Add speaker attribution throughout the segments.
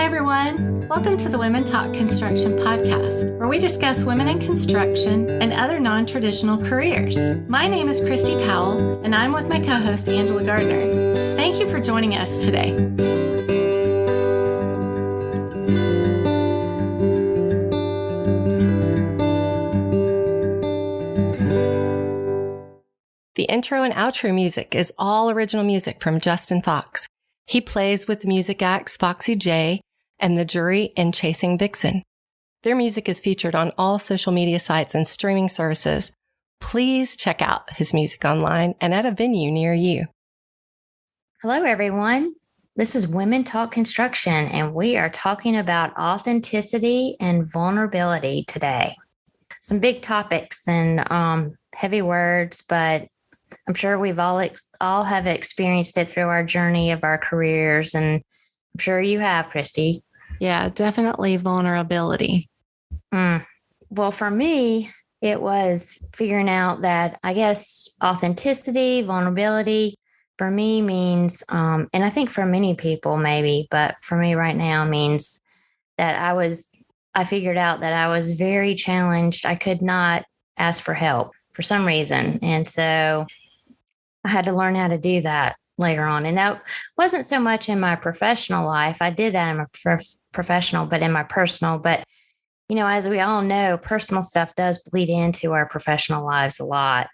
Speaker 1: everyone. Welcome to the Women Talk Construction podcast, where we discuss women in construction and other non-traditional careers. My name is Christy Powell, and I'm with my co-host, Angela Gardner. Thank you for joining us today. The intro and outro music is all original music from Justin Fox. He plays with the music acts Foxy J and The Jury and Chasing Vixen. Their music is featured on all social media sites and streaming services. Please check out his music online and at a venue near you.
Speaker 2: Hello, everyone. This is Women Talk Construction, and we are talking about authenticity and vulnerability today. Some big topics and heavy words, but I'm sure we've all have experienced it through our journey of our careers, and I'm sure you have, Christy.
Speaker 1: Yeah, definitely vulnerability.
Speaker 2: Well, for me, it was figuring out that I guess authenticity, vulnerability for me means, and I think for many people maybe, but for me right now means that I figured out that I was very challenged. I could not ask for help for some reason. And so I had to learn how to do that later on. And that wasn't so much in my professional life. I did that in my professional, but in my personal. But, you know, as we all know, personal stuff does bleed into our professional lives a lot.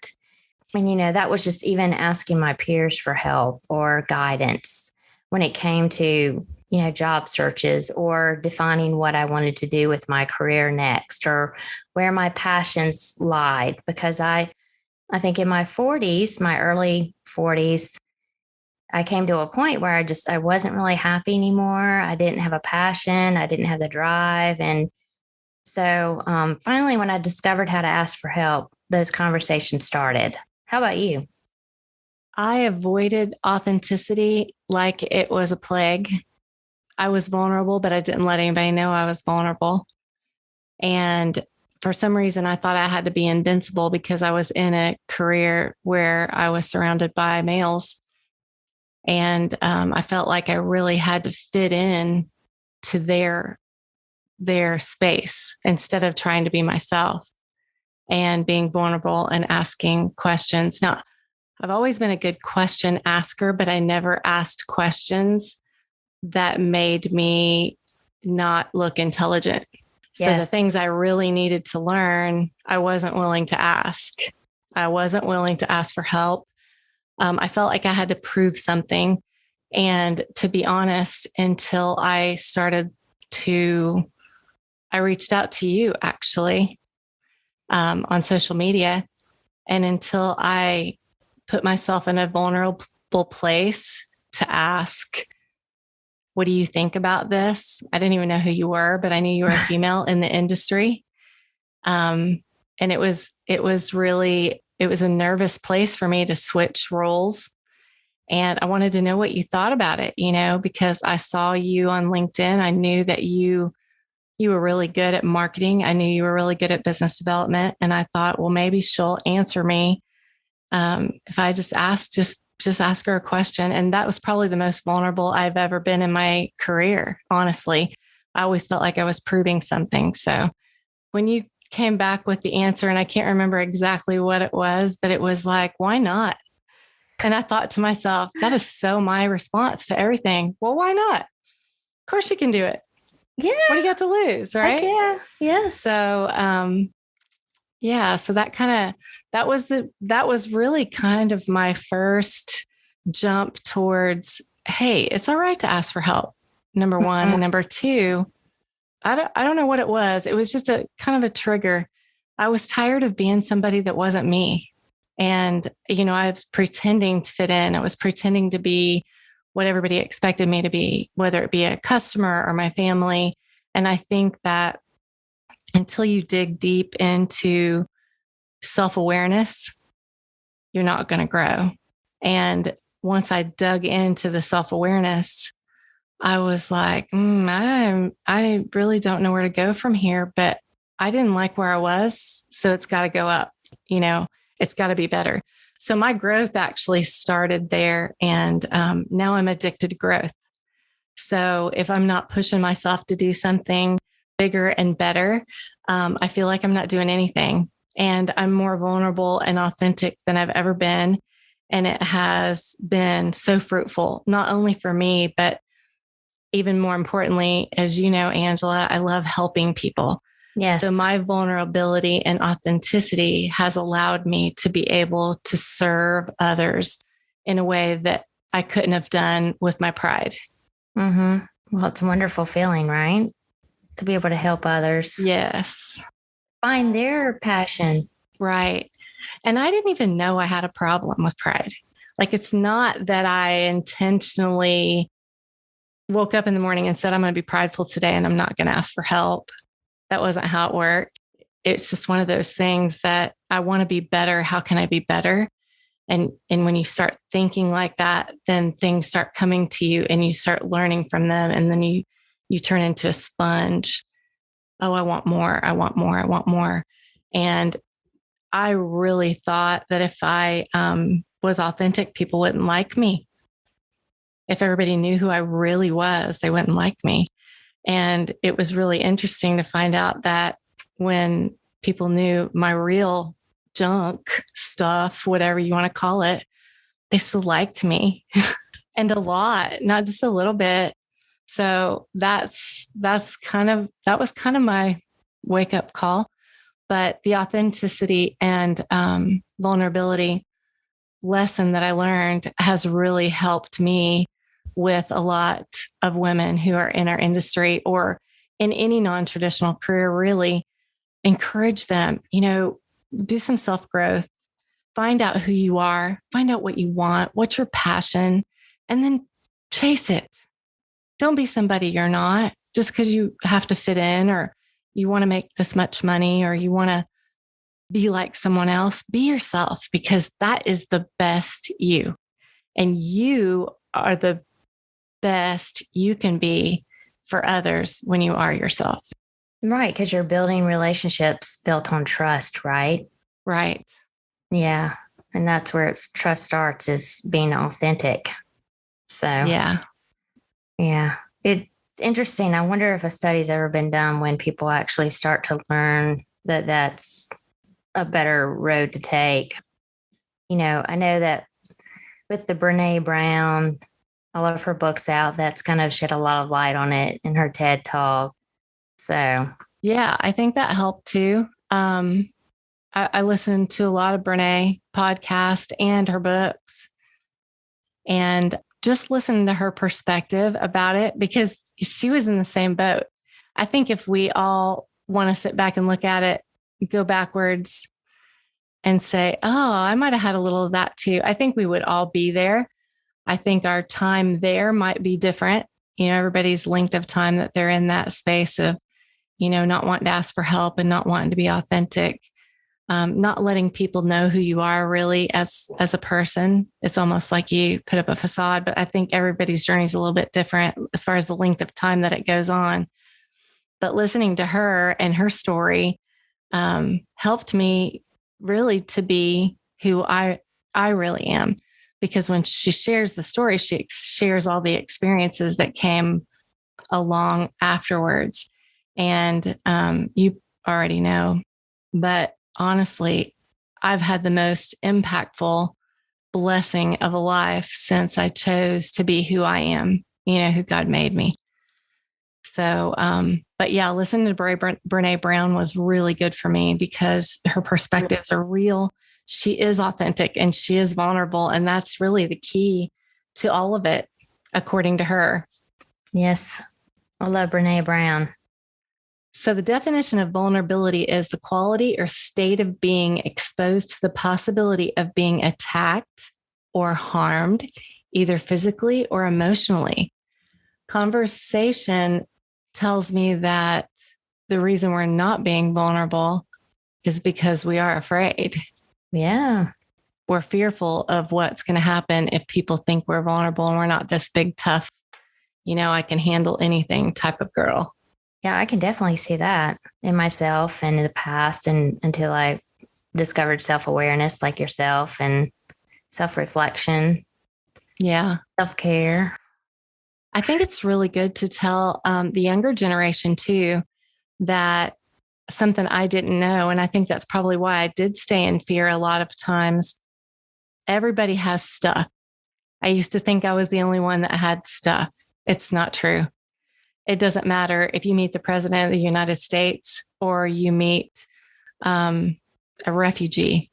Speaker 2: And, you know, that was just even asking my peers for help or guidance when it came to, you know, job searches or defining what I wanted to do with my career next or where my passions lied. Because I think in my 40s, my early 40s, I came to a point where I wasn't really happy anymore. I didn't have a passion. I didn't have the drive. And so finally, when I discovered how to ask for help, those conversations started. How about you?
Speaker 1: I avoided authenticity like it was a plague. I was vulnerable, but I didn't let anybody know I was vulnerable. And for some reason, I thought I had to be invincible because I was in a career where I was surrounded by males. And I felt like I really had to fit in to their space instead of trying to be myself and being vulnerable and asking questions. Now, I've always been a good question asker, but I never asked questions that made me not look intelligent. So
Speaker 2: Yes.
Speaker 1: The things I really needed to learn, I wasn't willing to ask. I wasn't willing to ask for help. I felt like I had to prove something. And to be honest, until I reached out to you actually on social media. And until I put myself in a vulnerable place to ask, what do you think about this? I didn't even know who you were, but I knew you were a female in the industry. And it was a nervous place for me to switch roles. And I wanted to know what you thought about it, you know, because I saw you on LinkedIn. I knew that you were really good at marketing. I knew you were really good at business development. And I thought, well, maybe she'll answer me. If I just ask her a question. And that was probably the most vulnerable I've ever been in my career. Honestly, I always felt like I was proving something. So when you came back with the answer, and I can't remember exactly what it was, but it was like, why not? And I thought to myself, that is so my response to everything. Well, why not? Of course you can do it.
Speaker 2: Yeah.
Speaker 1: What do you got to lose? Right.
Speaker 2: Yeah. Yes.
Speaker 1: So, so that was really kind of my first jump towards, hey, it's all right to ask for help. Number one. And number two, I don't know what it was. It was just a kind of a trigger. I was tired of being somebody that wasn't me. And, you know, I was pretending to fit in. I was pretending to be what everybody expected me to be, whether it be a customer or my family. And I think that until you dig deep into self-awareness, you're not going to grow. And once I dug into the self-awareness, I was like, I really don't know where to go from here, but I didn't like where I was. So it's got to go up, you know, it's got to be better. So my growth actually started there. And now I'm addicted to growth. So if I'm not pushing myself to do something bigger and better, I feel like I'm not doing anything. And I'm more vulnerable and authentic than I've ever been. And it has been so fruitful, not only for me, but even more importantly, as you know, Angela, I love helping people.
Speaker 2: Yes.
Speaker 1: So my vulnerability and authenticity has allowed me to be able to serve others in a way that I couldn't have done with my pride.
Speaker 2: Mm-hmm. Well, it's a wonderful feeling, right? To be able to help others.
Speaker 1: Yes.
Speaker 2: Find their passion.
Speaker 1: Right. And I didn't even know I had a problem with pride. Like, it's not that I intentionally woke up in the morning and said, I'm going to be prideful today and I'm not going to ask for help. That wasn't how it worked. It's just one of those things that I want to be better. How can I be better? And when you start thinking like that, then things start coming to you and you start learning from them. And then you turn into a sponge. Oh, I want more. I want more. I want more. And I really thought that if I was authentic, people wouldn't like me. If everybody knew who I really was, they wouldn't like me. And it was really interesting to find out that when people knew my real junk stuff, whatever you want to call it, they still liked me and a lot, not just a little bit. So that was kind of my wake up call. But the authenticity and vulnerability lesson that I learned has really helped me with a lot of women who are in our industry or in any non-traditional career. Really encourage them, do some self-growth, find out who you are, find out what you want, what's your passion, and then chase it. Don't be somebody you're not just because you have to fit in or you want to make this much money or you want to be like someone else. Be yourself, because that is the best you. And you are the best you can be for others when you are yourself.
Speaker 2: Right. Because you're building relationships built on trust, right?
Speaker 1: Right.
Speaker 2: Yeah. And that's where trust starts, is being authentic. So,
Speaker 1: yeah.
Speaker 2: It's interesting. I wonder if a study's ever been done when people actually start to learn that that's a better road to take. I know that with the Brene Brown, all of her books out, that's kind of shed a lot of light on it in her TED Talk. So,
Speaker 1: yeah, I think that helped too. I listened to a lot of Brene podcast and her books, and just listening to her perspective about it, because she was in the same boat. I think if we all want to sit back and look at it, go backwards and say, oh, I might have had a little of that too, I think we would all be there. I think our time there might be different. Everybody's length of time that they're in that space of, not wanting to ask for help and not wanting to be authentic, not letting people know who you are really as a person. It's almost like you put up a facade, but I think everybody's journey is a little bit different as far as the length of time that it goes on. But listening to her and her story helped me really to be who I really am. Because when she shares the story, she shares all the experiences that came along afterwards. And you already know, but honestly, I've had the most impactful blessing of a life since I chose to be who I am, who God made me. So, but yeah, listening to Brene Brown was really good for me because her perspectives are real. She is authentic and she is vulnerable. And that's really the key to all of it, according to her.
Speaker 2: Yes. I love Brene Brown.
Speaker 1: So the definition of vulnerability is the quality or state of being exposed to the possibility of being attacked or harmed, either physically or emotionally. Conversation tells me that the reason we're not being vulnerable is because we are afraid.
Speaker 2: Yeah.
Speaker 1: We're fearful of what's going to happen if people think we're vulnerable and we're not this big, tough, I can handle anything type of girl.
Speaker 2: Yeah, I can definitely see that in myself and in the past, and until I discovered self-awareness like yourself and self-reflection.
Speaker 1: Yeah.
Speaker 2: Self-care.
Speaker 1: I think it's really good to tell the younger generation too that something I didn't know. And I think that's probably why I did stay in fear a lot of times. Everybody has stuff. I used to think I was the only one that had stuff. It's not true. It doesn't matter if you meet the president of the United States or you meet a refugee.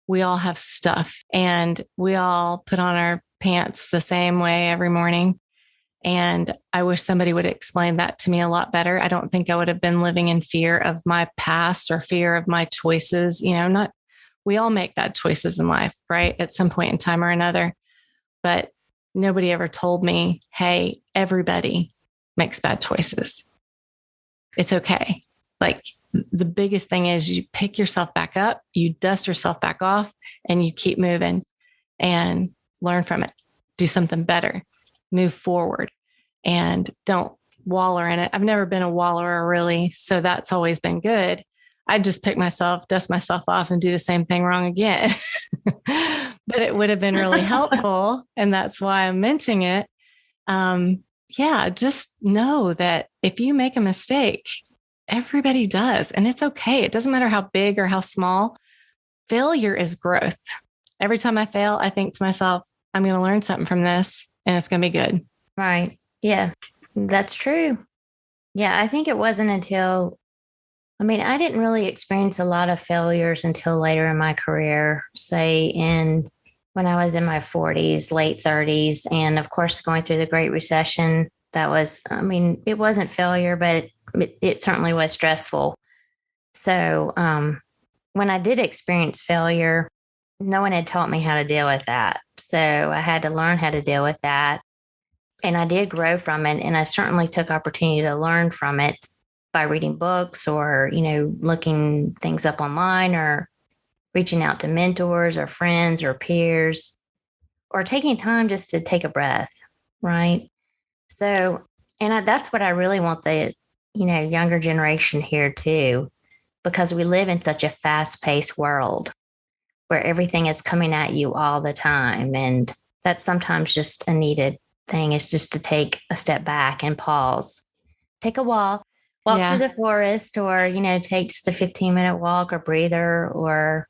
Speaker 1: We all have stuff and we all put on our pants the same way every morning. And I wish somebody would explain that to me a lot better. I don't think I would have been living in fear of my past or fear of my choices. We all make bad choices in life, right? At some point in time or another. But nobody ever told me, hey, everybody makes bad choices. It's okay. Like the biggest thing is you pick yourself back up, you dust yourself back off, and you keep moving and learn from it. Do something better. Move forward and don't waller in it. I've never been a wallower really, so that's always been good. I just pick myself, dust myself off and do the same thing wrong again. But it would have been really helpful. And that's why I'm mentioning it. Just know that if you make a mistake, everybody does. And it's okay. It doesn't matter how big or how small. Failure is growth. Every time I fail, I think to myself, I'm going to learn something from this and it's going to be good.
Speaker 2: Right. Yeah, that's true. Yeah, I think it wasn't until, I didn't really experience a lot of failures until later in my career, say when I was in my 40s, late 30s, and of course, going through the Great Recession. That was, it wasn't failure, but it certainly was stressful. So when I did experience failure, no one had taught me how to deal with that. So I had to learn how to deal with that. And I did grow from it. And I certainly took opportunity to learn from it by reading books or, looking things up online or reaching out to mentors or friends or peers or taking time just to take a breath. Right. So, that's what I really want the, younger generation here too, because we live in such a fast-paced world where everything is coming at you all the time. And that's sometimes just a needed thing, is just to take a step back and pause, take a walk through the forest, or, take just a 15-minute walk or breather or,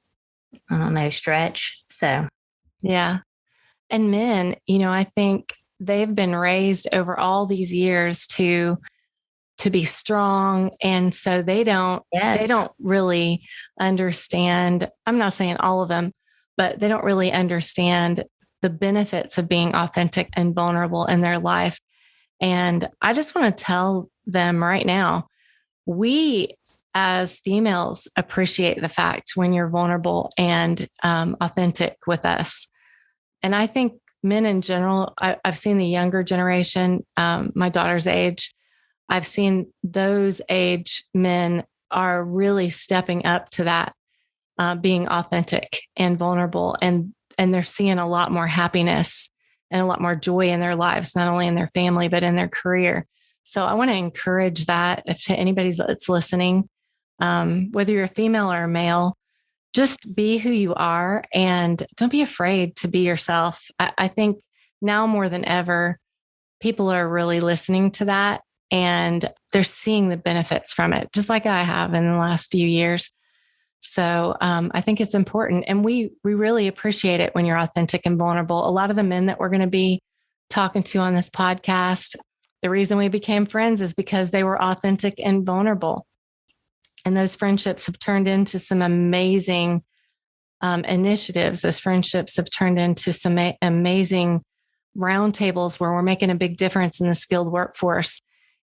Speaker 2: I don't know, stretch. So,
Speaker 1: yeah. And men, I think they've been raised over all these years to be strong. And so they don't really understand. I'm not saying all of them, but they don't really understand the benefits of being authentic and vulnerable in their life. And I just want to tell them right now, we as females appreciate the fact when you're vulnerable and authentic with us. And I think men in general, I've seen the younger generation, my daughter's age, I've seen those age men are really stepping up to that, being authentic and vulnerable. And they're seeing a lot more happiness and a lot more joy in their lives, not only in their family, but in their career. So I want to encourage that to anybody that's listening, whether you're a female or a male, just be who you are and don't be afraid to be yourself. I think now more than ever, people are really listening to that and they're seeing the benefits from it, just like I have in the last few years. So I think it's important. And we really appreciate it when you're authentic and vulnerable. A lot of the men that we're going to be talking to on this podcast, the reason we became friends is because they were authentic and vulnerable. And those friendships have turned into some amazing initiatives. Those friendships have turned into some amazing roundtables where we're making a big difference in the skilled workforce.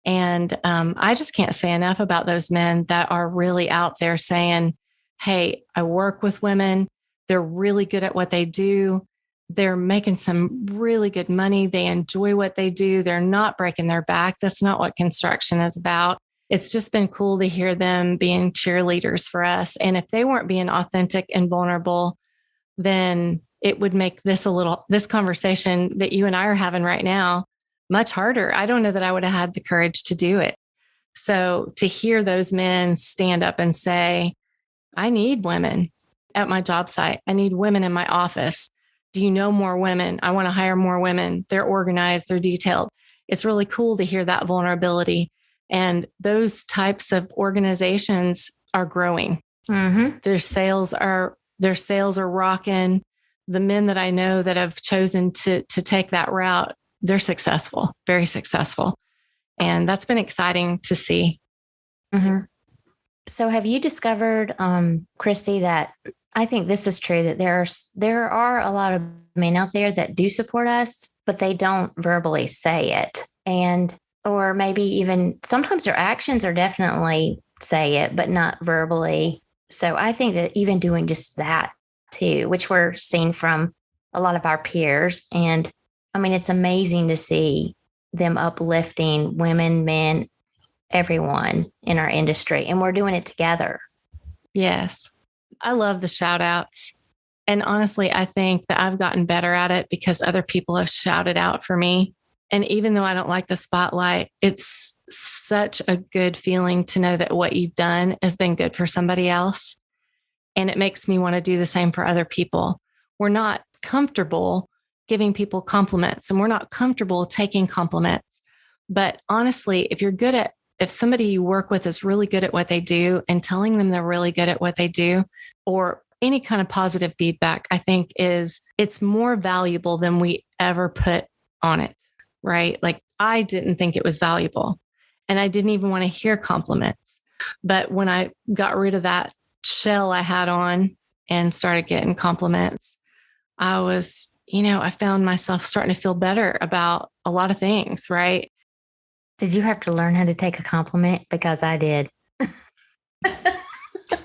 Speaker 1: And I just can't say enough about those men that are really out there saying, hey, I work with women. They're really good at what they do. They're making some really good money. They enjoy what they do. They're not breaking their back. That's not what construction is about. It's just been cool to hear them being cheerleaders for us. And if they weren't being authentic and vulnerable, then it would make this conversation that you and I are having right now much harder. I don't know that I would have had the courage to do it. So to hear those men stand up and say, I need women at my job site. I need women in my office. Do you know more women? I want to hire more women. They're organized. They're detailed. it's really cool to hear that vulnerability. And those types of organizations are growing.
Speaker 2: Mm-hmm.
Speaker 1: Their sales are rocking. The men that I know that have chosen to take that route, they're successful, very successful. And that's been exciting to see.
Speaker 2: Mm-hmm. So have you discovered, Christy, that I think this is true, that there are a lot of men out there that do support us, but they don't verbally say it. And, or maybe even sometimes their actions are definitely say it, but not verbally. So I think that even doing just that too, which we're seeing from a lot of our peers. And I mean, it's amazing to see them uplifting women, men, everyone in our industry. And we're doing it together.
Speaker 1: Yes. I love the shout outs. And honestly, I think that I've gotten better at it because other people have shouted out for me. And even though I don't like the spotlight, it's such a good feeling to know that what you've done has been good for somebody else. And it makes me want to do the same for other people. We're not comfortable giving people compliments and we're not comfortable taking compliments. But honestly, if somebody you work with is really good at what they do and telling them they're really good at what they do, or any kind of positive feedback, I think it's more valuable than we ever put on it, right? Like I didn't think it was valuable and I didn't even want to hear compliments. But when I got rid of that shell I had on and started getting compliments, I found myself starting to feel better about a lot of things, right?
Speaker 2: Did you have to learn how to take a compliment? Because I did.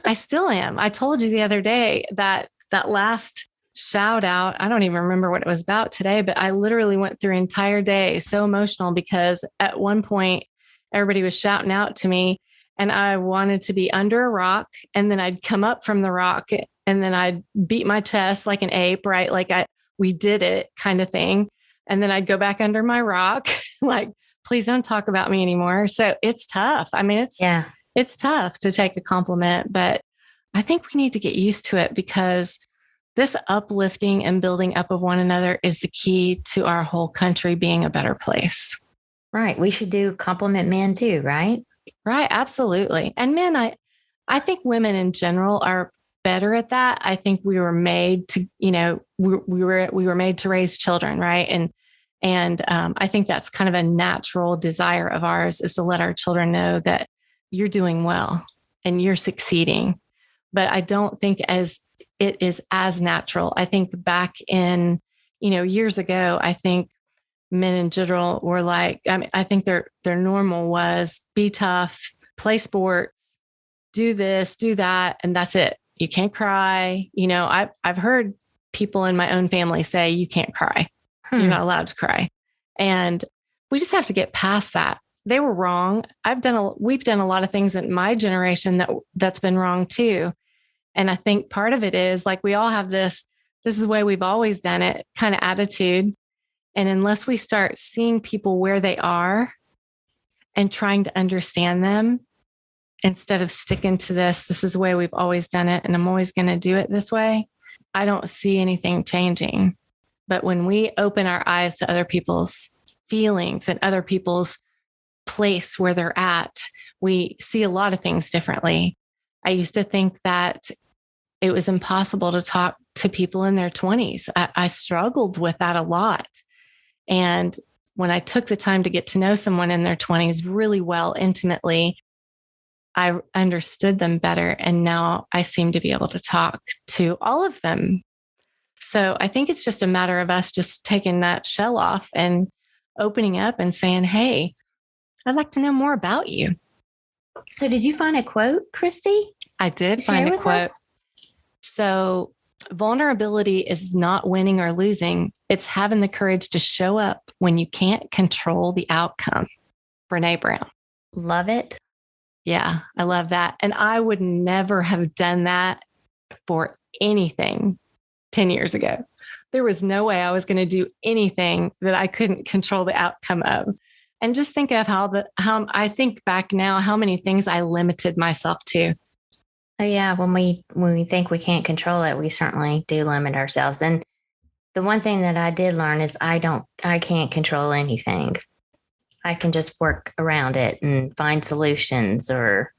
Speaker 1: I still am. I told you the other day that last shout out, I don't even remember what it was about today, but I literally went through an entire day so emotional because at one point everybody was shouting out to me and I wanted to be under a rock and then I'd come up from the rock and then I'd beat my chest like an ape, right? Like we did it kind of thing. And then I'd go back under my rock, like, please don't talk about me anymore. So it's tough. I mean, it's tough to take a compliment, but I think we need to get used to it because this uplifting and building up of one another is the key to our whole country being a better place.
Speaker 2: Right. We should do compliment men too, right?
Speaker 1: Right. Absolutely. And men, I think women in general are better at that. I think we were made to, we were made to raise children, right? And I think that's kind of a natural desire of ours is to let our children know that you're doing well and you're succeeding. But I don't think it is as natural. I think back in, years ago, I think men in general were like, I think their normal was be tough, play sports, do this, do that, and that's it. You can't cry. I've heard people in my own family say you can't cry. You're not allowed to cry. And we just have to get past that. They were wrong. We've done a lot of things in my generation that's been wrong too. And I think part of it is like, we all have this is the way we've always done it kind of attitude. And unless we start seeing people where they are and trying to understand them instead of sticking to this is the way we've always done it. And I'm always going to do it this way. I don't see anything changing. But when we open our eyes to other people's feelings and other people's place where they're at, we see a lot of things differently. I used to think that it was impossible to talk to people in their 20s. I struggled with that a lot. And when I took the time to get to know someone in their 20s really well, intimately, I understood them better. And now I seem to be able to talk to all of them. So I think it's just a matter of us just taking that shell off and opening up and saying, hey, I'd like to know more about you.
Speaker 2: So did you find a quote, Christy?
Speaker 1: I did find a quote. So vulnerability is not winning or losing. It's having the courage to show up when you can't control the outcome. Brene Brown.
Speaker 2: Love it.
Speaker 1: Yeah, I love that. And I would never have done that for anything 10 years ago. There was no way I was going to do anything that I couldn't control the outcome of. And just think of how I think back now, how many things I limited myself to.
Speaker 2: Oh yeah. When we think we can't control it, we certainly do limit ourselves. And the one thing that I did learn is I can't control anything. I can just work around it and find solutions or.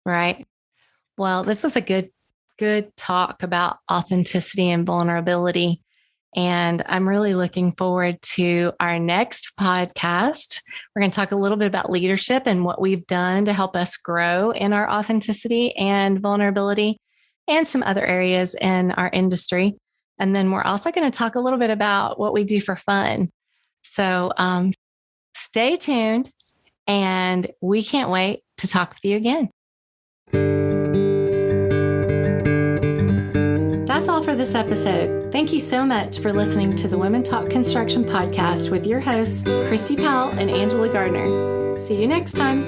Speaker 1: Right. Well, this was a good talk about authenticity and vulnerability. And I'm really looking forward to our next podcast. We're going to talk a little bit about leadership and what we've done to help us grow in our authenticity and vulnerability and some other areas in our industry. And then we're also going to talk a little bit about what we do for fun. So stay tuned, and we can't wait to talk with you again. That's all for this episode. Thank you so much for listening to the Women Talk Construction podcast with your hosts, Christy Powell and Angela Gardner. See you next time.